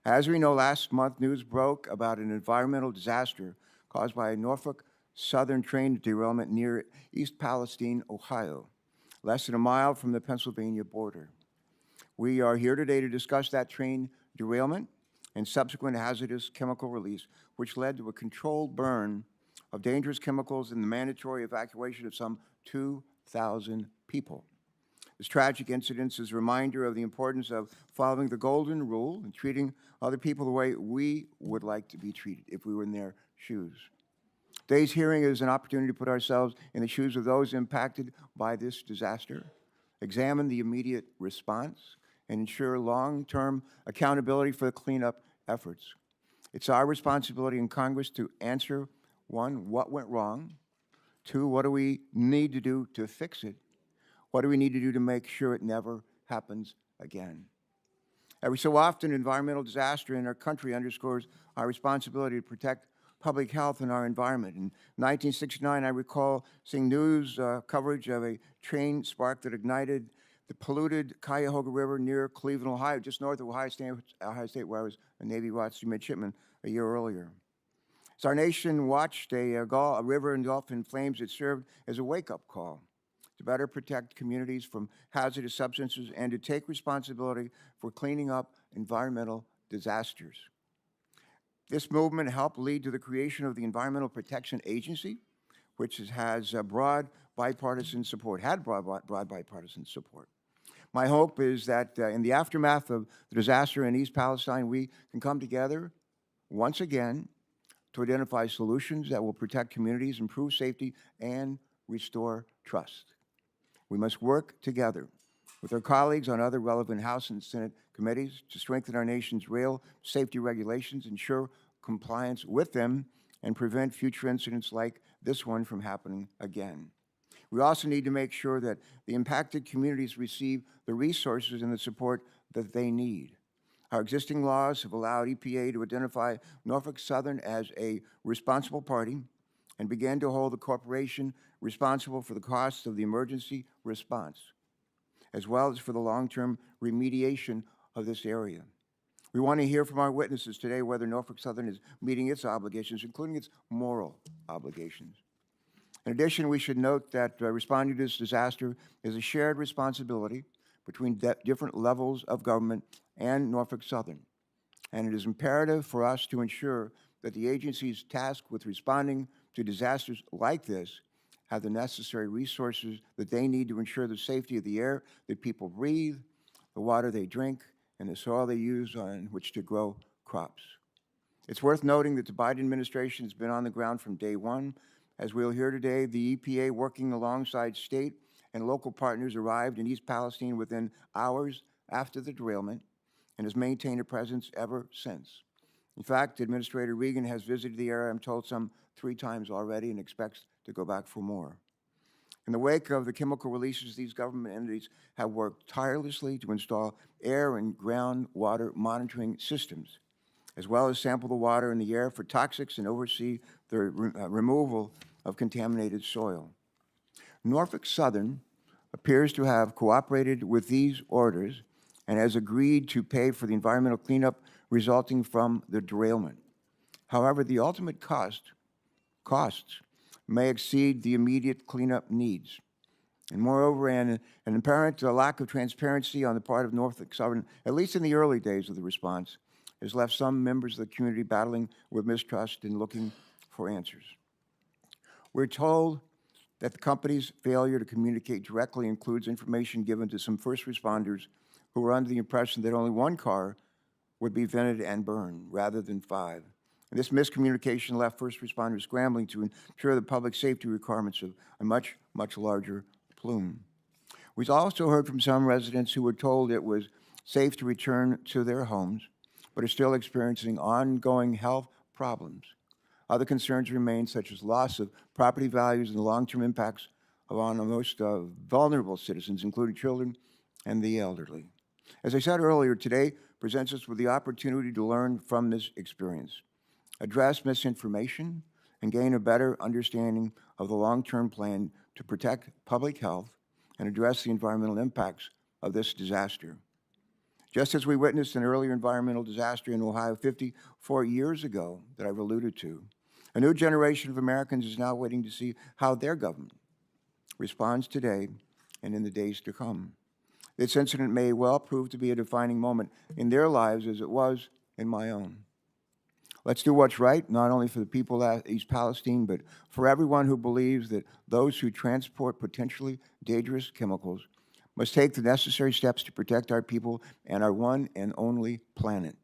As we know, last month news broke about an environmental disaster caused by a Norfolk Southern train derailment near East Palestine, Ohio, less than a mile from the Pennsylvania border. We are here today to discuss that train derailment and subsequent hazardous chemical release, which led to a controlled burn of dangerous chemicals and the mandatory evacuation of some 2,000 people. This tragic incident is a reminder of the importance of following the golden rule and treating other people the way we would like to be treated if we were in their shoes. Today's hearing is an opportunity to put ourselves in the shoes of those impacted by this disaster, examine the immediate response, and ensure long-term accountability for the cleanup efforts. It's our responsibility in Congress to answer, one, what went wrong, two, what do we need to do to fix it, what do we need to do to make sure it never happens again? Every so often, environmental disaster in our country underscores our responsibility to protect public health and our environment. In 1969, I recall seeing news coverage of a train spark that ignited the polluted Cuyahoga River near Cleveland, Ohio, just north of Ohio State, where I was a Navy ROTC midshipman a year earlier. As our nation watched a river engulfed in flames, it served as a wake-up call to better protect communities from hazardous substances and to take responsibility for cleaning up environmental disasters. This movement helped lead to the creation of the Environmental Protection Agency, which has broad bipartisan support, broad bipartisan support. My hope is that in the aftermath of the disaster in East Palestine, we can come together once again to identify solutions that will protect communities, improve safety, and restore trust. We must work together with our colleagues on other relevant House and Senate committees to strengthen our nation's rail safety regulations, ensure compliance with them, and prevent future incidents like this one from happening again. We also need to make sure that the impacted communities receive the resources and the support that they need. Our existing laws have allowed EPA to identify Norfolk Southern as a responsible party and began to hold the corporation responsible for the costs of the emergency response, as well as for the long-term remediation of this area. We want to hear from our witnesses today whether Norfolk Southern is meeting its obligations, including its moral obligations. In addition, we should note that responding to this disaster is a shared responsibility between different levels of government and Norfolk Southern. And it is imperative for us to ensure that the agencies tasked with responding to disasters like this have the necessary resources that they need to ensure the safety of the air that people breathe, the water they drink, and the soil they use on which to grow crops. It's worth noting that the Biden administration has been on the ground from day one. As we'll hear today, the EPA, working alongside state and local partners, arrived in East Palestine within hours after the derailment and has maintained a presence ever since. In fact, Administrator Regan has visited the area, I'm told, some 3 times already and expects to go back for more. In the wake of the chemical releases, these government entities have worked tirelessly to install air and groundwater monitoring systems, as well as sample the water in the air for toxics and oversee the removal of contaminated soil. Norfolk Southern appears to have cooperated with these orders and has agreed to pay for the environmental cleanup resulting from the derailment. However, the ultimate costs may exceed the immediate cleanup needs. And moreover, an apparent lack of transparency on the part of Norfolk Southern, at least in the early days of the response, has left some members of the community battling with mistrust and looking for answers. We're told that the company's failure to communicate directly includes information given to some first responders who were under the impression that only 1 car would be vented and burned rather than 5. And this miscommunication left first responders scrambling to ensure the public safety requirements of a much, much larger plume. We've also heard from some residents who were told it was safe to return to their homes, but are still experiencing ongoing health problems. Other concerns remain, such as loss of property values and the long-term impacts on the most vulnerable citizens, including children and the elderly. As I said earlier, today presents us with the opportunity to learn from this experience, address misinformation, and gain a better understanding of the long-term plan to protect public health and address the environmental impacts of this disaster. Just as we witnessed an earlier environmental disaster in Ohio 54 years ago that I've alluded to, a new generation of Americans is now waiting to see how their government responds today and in the days to come. This incident may well prove to be a defining moment in their lives as it was in my own. Let's do what's right, not only for the people at East Palestine, but for everyone who believes that those who transport potentially dangerous chemicals must take the necessary steps to protect our people and our one and only planet.